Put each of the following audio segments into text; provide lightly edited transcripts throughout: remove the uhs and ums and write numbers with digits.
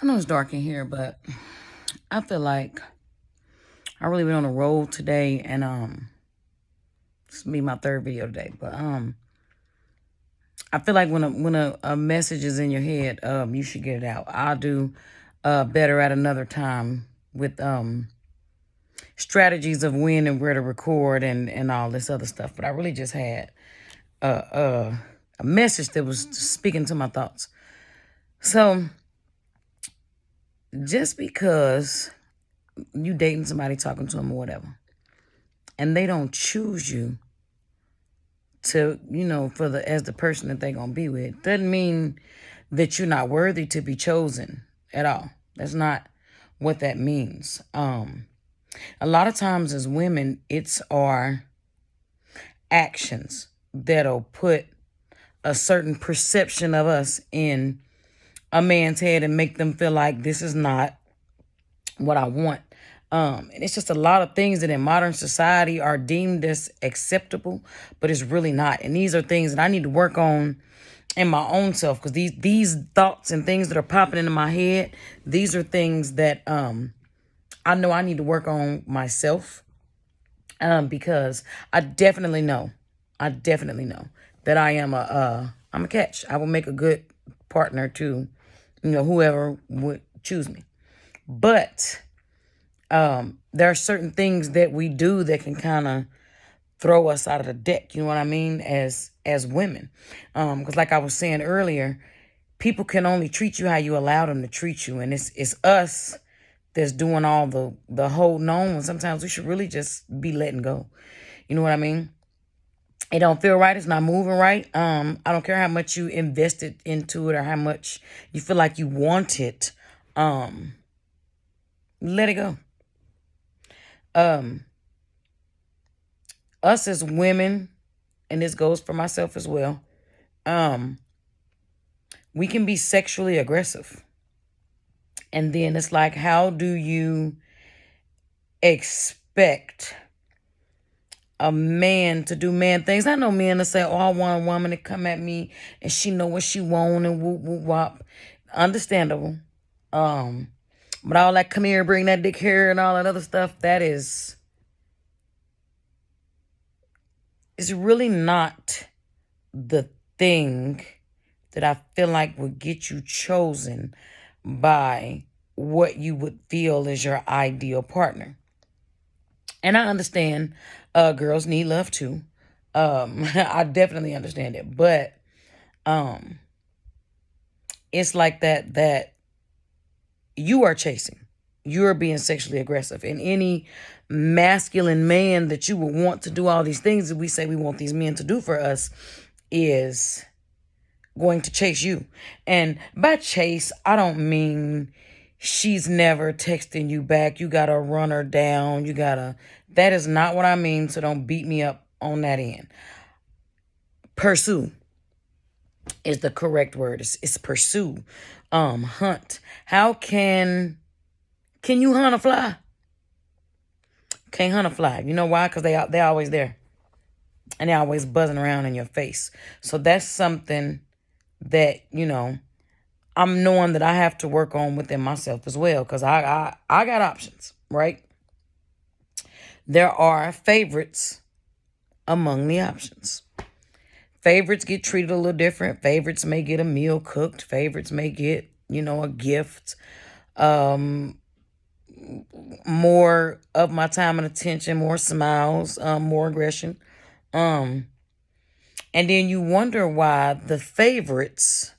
I know it's dark in here, but I feel like I really been on a roll today, and this will be my third video today. But I feel like when a message is in your head, you should get it out. I'll do better at another time with strategies of when and where to record and all this other stuff. But I really just had uh, uh, a message that was speaking to my thoughts. So just because you dating somebody, talking to them or whatever, and they don't choose you to, for the as the person that they're gonna be with, doesn't mean that you're not worthy to be chosen at all. That's not what that means. A lot of times as women, it's our actions that'll put a certain perception of us in a man's head and make them feel like this is not what I want. And it's just a lot of things that in modern society are deemed as acceptable, but it's really not. And these are things that I need to work on in my own self, because these thoughts and things that are popping into my head, these are things that I know I need to work on myself. Because I definitely know that I'm a catch. I will make a good partner to, whoever would choose me. But there are certain things that we do that can kind of throw us out of the deck. You know what I mean? As women, because like I was saying earlier, people can only treat you how you allow them to treat you, and it's us that's doing all the holding on. And sometimes we should really just be letting go. You know what I mean? It don't feel right. It's not moving right. I don't care how much you invested into it or how much you feel like you want it. Let it go. Us as women, and this goes for myself as well, we can be sexually aggressive. And then it's like, how do you expect a man to do man things? I know men to say, oh, I want a woman to come at me and she know what she want and whoop, whoop, whop. Understandable. But all that come here, bring that dick here and all that other stuff, that is really not the thing that I feel like would get you chosen by what you would feel is your ideal partner. And I understand girls need love too. I definitely understand it. But it's like that you are chasing. You're being sexually aggressive. And any masculine man that you would want to do all these things that we say we want these men to do for us is going to chase you. And by chase, I don't mean she's never texting you back. You got to run her down. That is not what I mean. So don't beat me up on that end. Pursue is the correct word. It's pursue. Hunt. How can you hunt a fly? Can't hunt a fly. You know why? Because they're always there. And they're always buzzing around in your face. So that's something that, I'm knowing that I have to work on within myself as well. Because I got options, right? There are favorites among the options. Favorites get treated a little different. Favorites may get a meal cooked. Favorites may get, a gift. More of my time and attention, more smiles, more aggression. And then you wonder why the favorites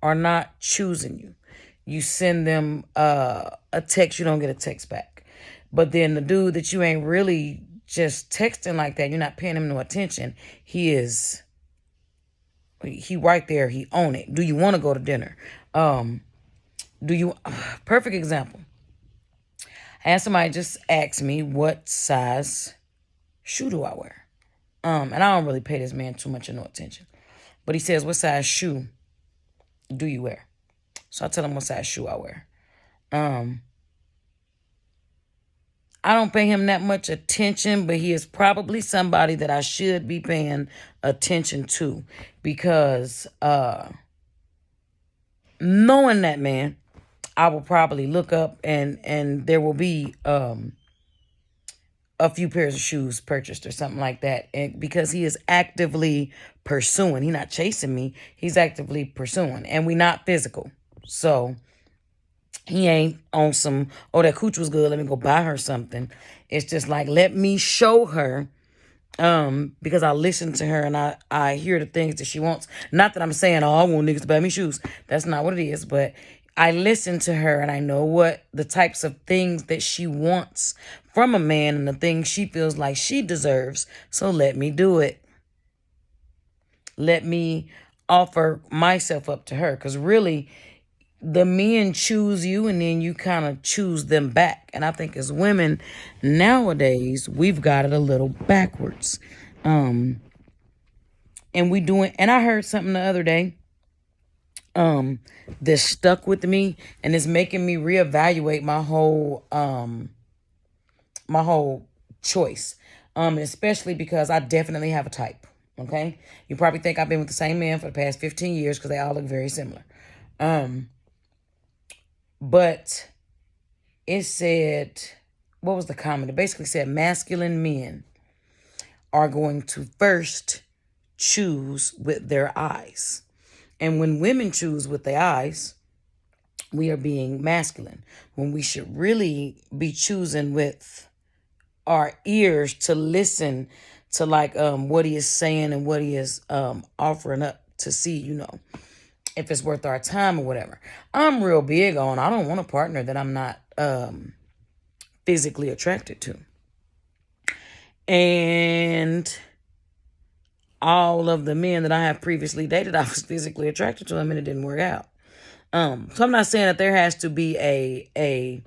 are not choosing you. You send them a text, you don't get a text back. But then the dude that you ain't really just texting like that, you're not paying him no attention. He right there, he own it. Do you want to go to dinner? Perfect example. I had somebody just ask me what size shoe do I wear? And I don't really pay this man too much of no attention. But he says, what size shoe do you wear? So I tell him what size shoe I wear. I don't pay him that much attention, but he is probably somebody that I should be paying attention to, because knowing that man, I will probably look up and there will be a few pairs of shoes purchased or something like that. And because he is actively pursuing, he's not chasing me, he's actively pursuing, and we not physical. So he ain't on some, oh, that cooch was good, let me go buy her something. It's just like, let me show her, because I listen to her and I hear the things that she wants. Not that I'm saying, oh, I want niggas to buy me shoes. That's not what it is. But I listen to her and I know what the types of things that she wants from a man and the things she feels like she deserves. So let me do it. Let me offer myself up to her. Because really, the men choose you and then you kind of choose them back. And I think as women nowadays, we've got it a little backwards. And we doing, and I heard something the other day that stuck with me and it's making me reevaluate my whole choice. Especially because I definitely have a type. Okay. You probably think I've been with the same man for the past 15 years because they all look very similar. But it said, what was the comment? It basically said masculine men are going to first choose with their eyes. And when women choose with their eyes, we are being masculine. When we should really be choosing with our ears to listen to like what he is saying and what he is offering up to see, if it's worth our time or whatever. I'm real big on, I don't want a partner that I'm not physically attracted to. And all of the men that I have previously dated, I was physically attracted to them and it didn't work out. So I'm not saying that there has to be a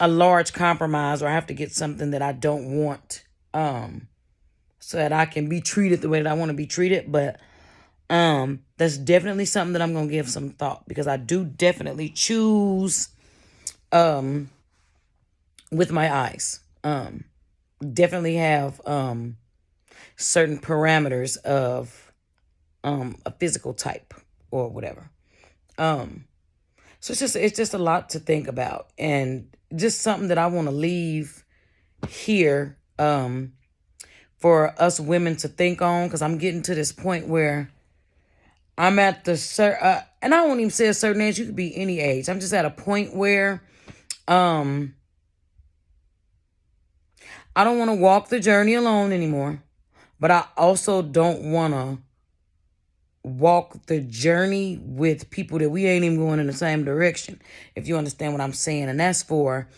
large compromise or I have to get something that I don't want so that I can be treated the way that I want to be treated. But that's definitely something that I'm going to give some thought because I do definitely choose with my eyes. Definitely have certain parameters of a physical type or whatever. So it's just a lot to think about and just something that I want to leave here for us women to think on because I'm getting to this point where I'm at the and I won't even say a certain age. You could be any age. I'm just at a point where I don't want to walk the journey alone anymore, but I also don't want to walk the journey with people that we ain't even going in the same direction, if you understand what I'm saying. And that's for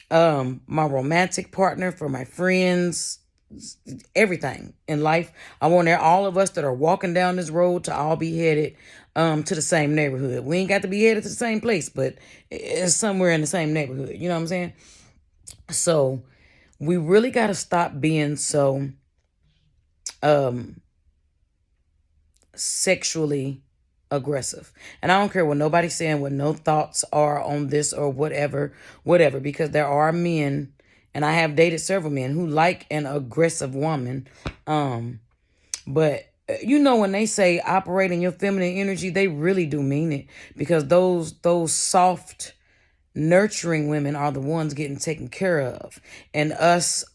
my romantic partner, for my friends, everything in life. I want all of us that are walking down this road to all be headed to the same neighborhood. We ain't got to be headed to the same place, but it's somewhere in the same neighborhood. You know what I'm saying? So we really got to stop being so sexually aggressive. And I don't care what nobody's saying, what no thoughts are on this or whatever, because there are men, and I have dated several men who like an aggressive woman. But when they say operate in your feminine energy, they really do mean it because those soft, nurturing women are the ones getting taken care of. And us,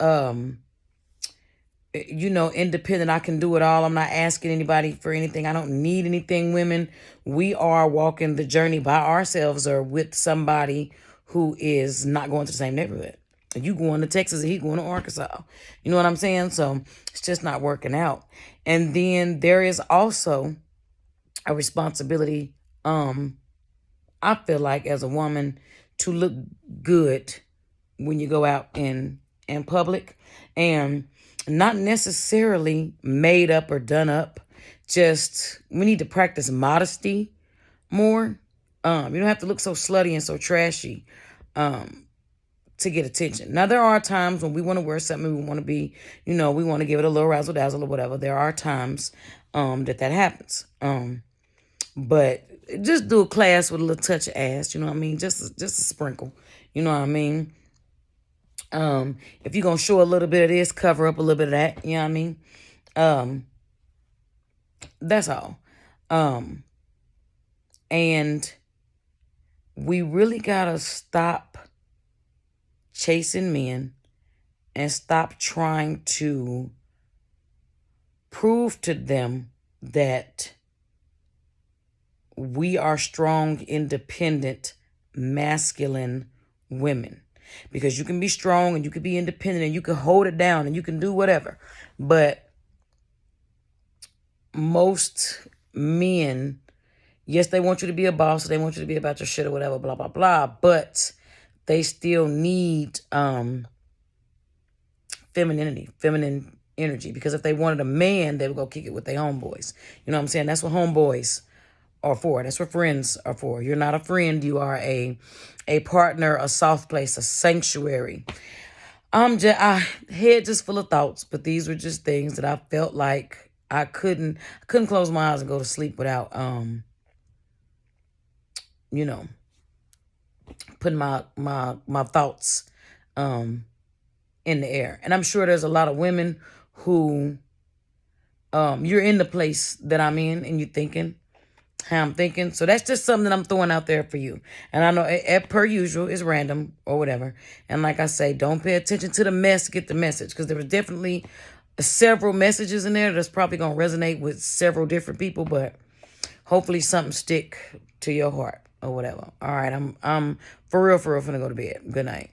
independent, I can do it all. I'm not asking anybody for anything. I don't need anything, women. We are walking the journey by ourselves or with somebody who is not going to the same neighborhood. You going to Texas and he going to Arkansas. You know what I'm saying? So it's just not working out. And then there is also a responsibility, I feel like, as a woman to look good when you go out in public, and not necessarily made up or done up. Just we need to practice modesty more. You don't have to look so slutty and so trashy to get attention. Now there are times when we want to wear something, we want to be, we want to give it a little razzle dazzle or whatever. There are times that happens. But just do a class with a little touch of ass, you know what I mean? Just a sprinkle, you know what I mean? If you're gonna show a little bit of this, cover up a little bit of that, you know what I mean? That's all. And we really gotta stop chasing men and stop trying to prove to them that we are strong, independent, masculine women. Because you can be strong and you can be independent and you can hold it down and you can do whatever. But most men, yes, they want you to be a boss. They want you to be about your shit or whatever, blah, blah, blah. But they still need femininity, feminine energy. Because if they wanted a man, they would go kick it with their homeboys. You know what I'm saying? That's what homeboys are for. That's what friends are for. You're not a friend. You are a partner, a soft place, a sanctuary. I head just full of thoughts, but these were just things that I felt like I couldn't close my eyes and go to sleep without you know, putting my thoughts in the air. And I'm sure there's a lot of women who you're in the place that I'm in and you're thinking how I'm thinking. So that's just something that I'm throwing out there for you. And I know, per usual, it's random or whatever. And like I say, don't pay attention to the mess, get the message. Because there was definitely several messages in there that's probably going to resonate with several different people. But hopefully something stick to your heart or whatever. All right, I'm for real finna go to bed. Good night.